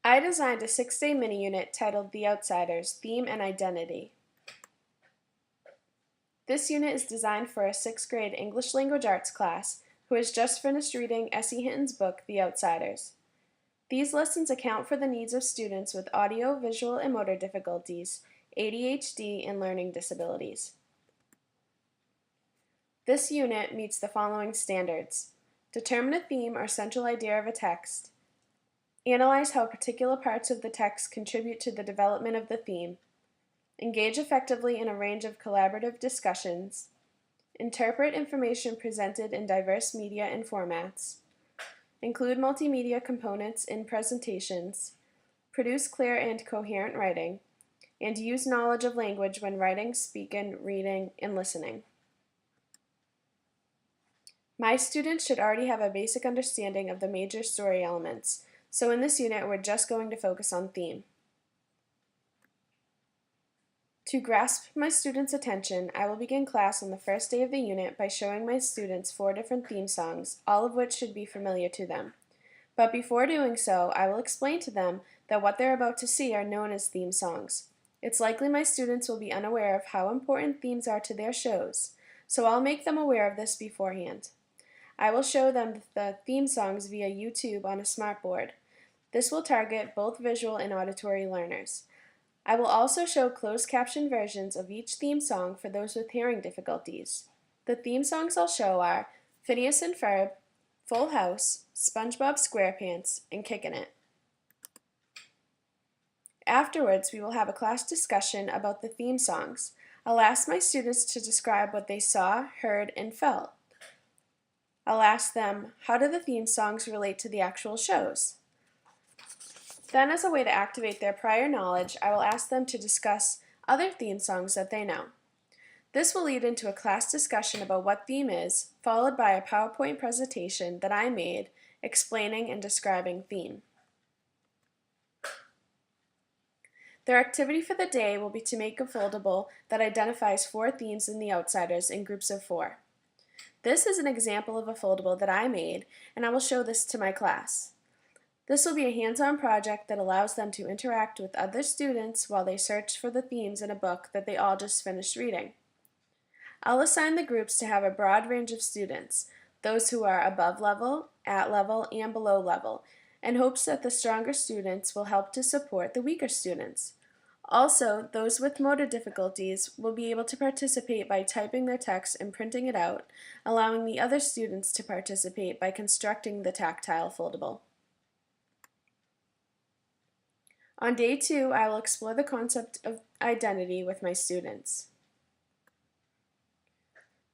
I designed a 6-day mini-unit titled The Outsiders, Theme and Identity. This unit is designed for a 6th grade English Language Arts class who has just finished reading S.E. Hinton's book, The Outsiders. These lessons account for the needs of students with audio, visual, and motor difficulties, ADHD, and learning disabilities. This unit meets the following standards: determine a theme or central idea of a text, analyze how particular parts of the text contribute to the development of the theme, engage effectively in a range of collaborative discussions, interpret information presented in diverse media and formats, include multimedia components in presentations, produce clear and coherent writing, and use knowledge of language when writing, speaking, reading, and listening. My students should already have a basic understanding of the major story elements, so in this unit we're just going to focus on theme. To grasp my students' attention, I will begin class on the first day of the unit by showing my students 4 different theme songs, all of which should be familiar to them. But before doing so, I will explain to them that what they're about to see are known as theme songs. It's likely my students will be unaware of how important themes are to their shows, so I'll make them aware of this beforehand. I will show them the theme songs via YouTube on a smartboard. This will target both visual and auditory learners. I will also show closed caption versions of each theme song for those with hearing difficulties. The theme songs I'll show are Phineas and Ferb, Full House, SpongeBob SquarePants, and Kickin' It. Afterwards, we will have a class discussion about the theme songs. I'll ask my students to describe what they saw, heard, and felt. I'll ask them, how do the theme songs relate to the actual shows? Then, as a way to activate their prior knowledge, I will ask them to discuss other theme songs that they know. This will lead into a class discussion about what theme is, followed by a PowerPoint presentation that I made explaining and describing theme. Their activity for the day will be to make a foldable that identifies 4 themes in The Outsiders in groups of 4. This is an example of a foldable that I made, and I will show this to my class. This will be a hands-on project that allows them to interact with other students while they search for the themes in a book that they all just finished reading. I'll assign the groups to have a broad range of students, those who are above level, at level, and below level, in hopes that the stronger students will help to support the weaker students. Also, those with motor difficulties will be able to participate by typing their text and printing it out, allowing the other students to participate by constructing the tactile foldable. On day 2, I will explore the concept of identity with my students.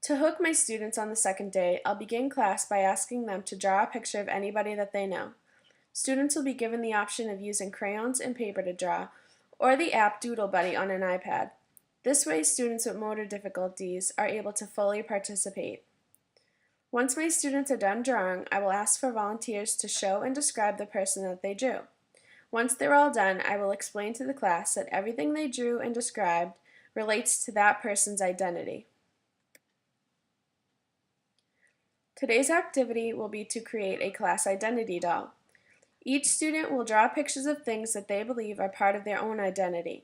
To hook my students on the second day, I'll begin class by asking them to draw a picture of anybody that they know. Students will be given the option of using crayons and paper to draw, or the app Doodle Buddy on an iPad. This way, students with motor difficulties are able to fully participate. Once my students are done drawing, I will ask for volunteers to show and describe the person that they drew. Once they're all done, I will explain to the class that everything they drew and described relates to that person's identity. Today's activity will be to create a class identity doll. Each student will draw pictures of things that they believe are part of their own identity.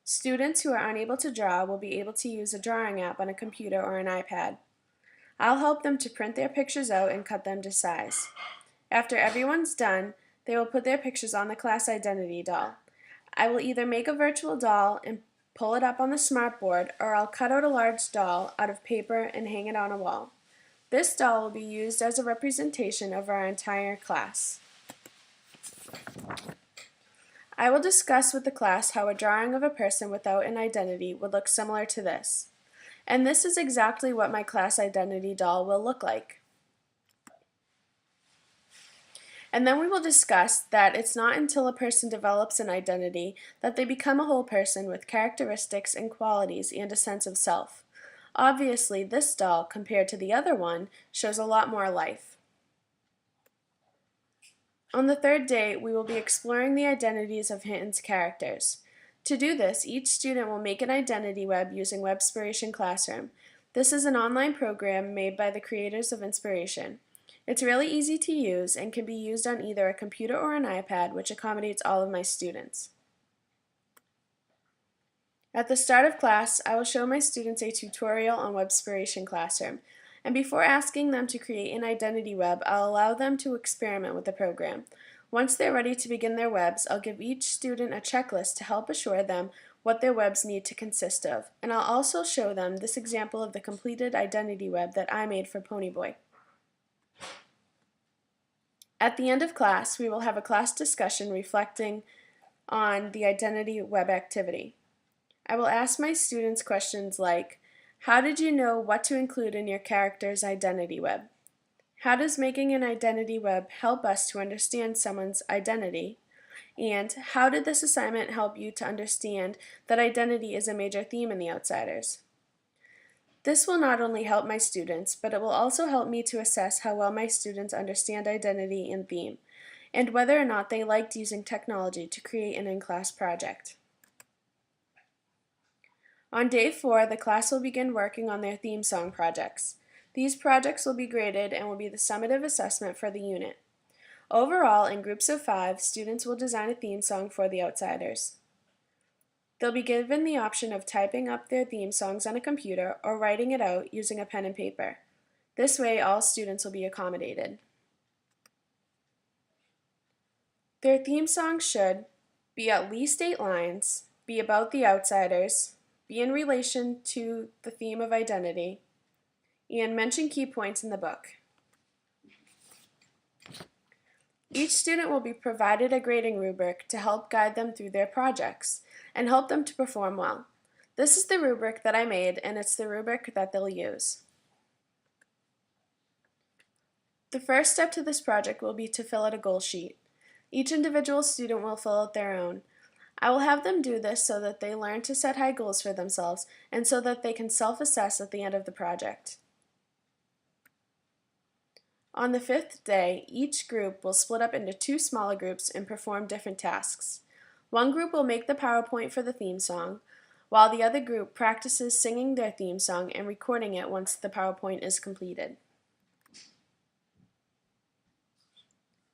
Students who are unable to draw will be able to use a drawing app on a computer or an iPad. I'll help them to print their pictures out and cut them to size. After everyone's done, they will put their pictures on the class identity doll. I will either make a virtual doll and pull it up on the smartboard, or I'll cut out a large doll out of paper and hang it on a wall. This doll will be used as a representation of our entire class. I will discuss with the class how a drawing of a person without an identity would look similar to this. And this is exactly what my class identity doll will look like. And then we will discuss that it's not until a person develops an identity that they become a whole person with characteristics and qualities and a sense of self. Obviously, this doll, compared to the other one, shows a lot more life. On the third day, we will be exploring the identities of Hinton's characters. To do this, each student will make an identity web using Webspiration Classroom. This is an online program made by the creators of Inspiration. It's really easy to use and can be used on either a computer or an iPad, which accommodates all of my students. At the start of class, I will show my students a tutorial on Webspiration Classroom, and before asking them to create an identity web, I'll allow them to experiment with the program. Once they're ready to begin their webs, I'll give each student a checklist to help assure them what their webs need to consist of, and I'll also show them this example of the completed identity web that I made for Ponyboy. At the end of class, we will have a class discussion reflecting on the identity web activity. I will ask my students questions like, how did you know what to include in your character's identity web? How does making an identity web help us to understand someone's identity? And how did this assignment help you to understand that identity is a major theme in The Outsiders? This will not only help my students, but it will also help me to assess how well my students understand identity and theme, and whether or not they liked using technology to create an in-class project. On day 4, the class will begin working on their theme song projects. These projects will be graded and will be the summative assessment for the unit. Overall, in groups of 5, students will design a theme song for The Outsiders. They'll be given the option of typing up their theme songs on a computer or writing it out using a pen and paper. This way, all students will be accommodated. Their theme song should be at least 8 lines, be about the outsiders, be in relation to the theme of identity, and mention key points in the book. Each student will be provided a grading rubric to help guide them through their projects and help them to perform well. This is the rubric that I made, and it's the rubric that they'll use. The first step to this project will be to fill out a goal sheet. Each individual student will fill out their own. I will have them do this so that they learn to set high goals for themselves and so that they can self-assess at the end of the project. On the 5th day, each group will split up into 2 smaller groups and perform different tasks. One group will make the PowerPoint for the theme song, while the other group practices singing their theme song and recording it once the PowerPoint is completed.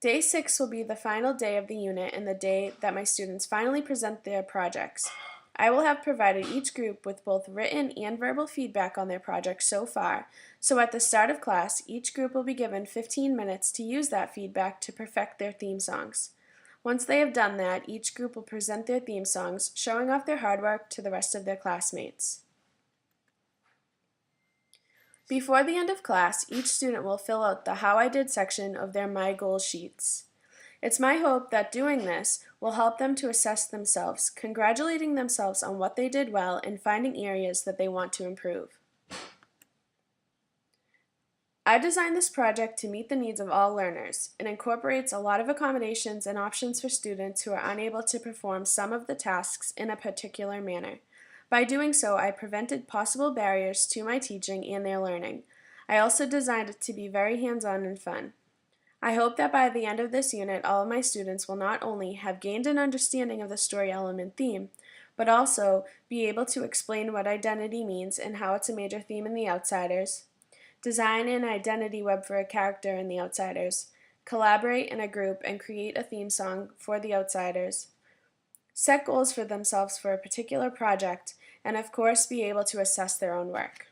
Day 6 will be the final day of the unit and the day that my students finally present their projects. I will have provided each group with both written and verbal feedback on their projects so far, so at the start of class, each group will be given 15 minutes to use that feedback to perfect their theme songs. Once they have done that, each group will present their theme songs, showing off their hard work to the rest of their classmates. Before the end of class, each student will fill out the How I Did section of their My Goals sheets. It's my hope that doing this will help them to assess themselves, congratulating themselves on what they did well and finding areas that they want to improve. I designed this project to meet the needs of all learners. It incorporates a lot of accommodations and options for students who are unable to perform some of the tasks in a particular manner. By doing so, I prevented possible barriers to my teaching and their learning. I also designed it to be very hands-on and fun. I hope that by the end of this unit, all of my students will not only have gained an understanding of the story element theme, but also be able to explain what identity means and how it's a major theme in The Outsiders, design an identity web for a character in The Outsiders, collaborate in a group and create a theme song for The Outsiders, set goals for themselves for a particular project, and of course be able to assess their own work.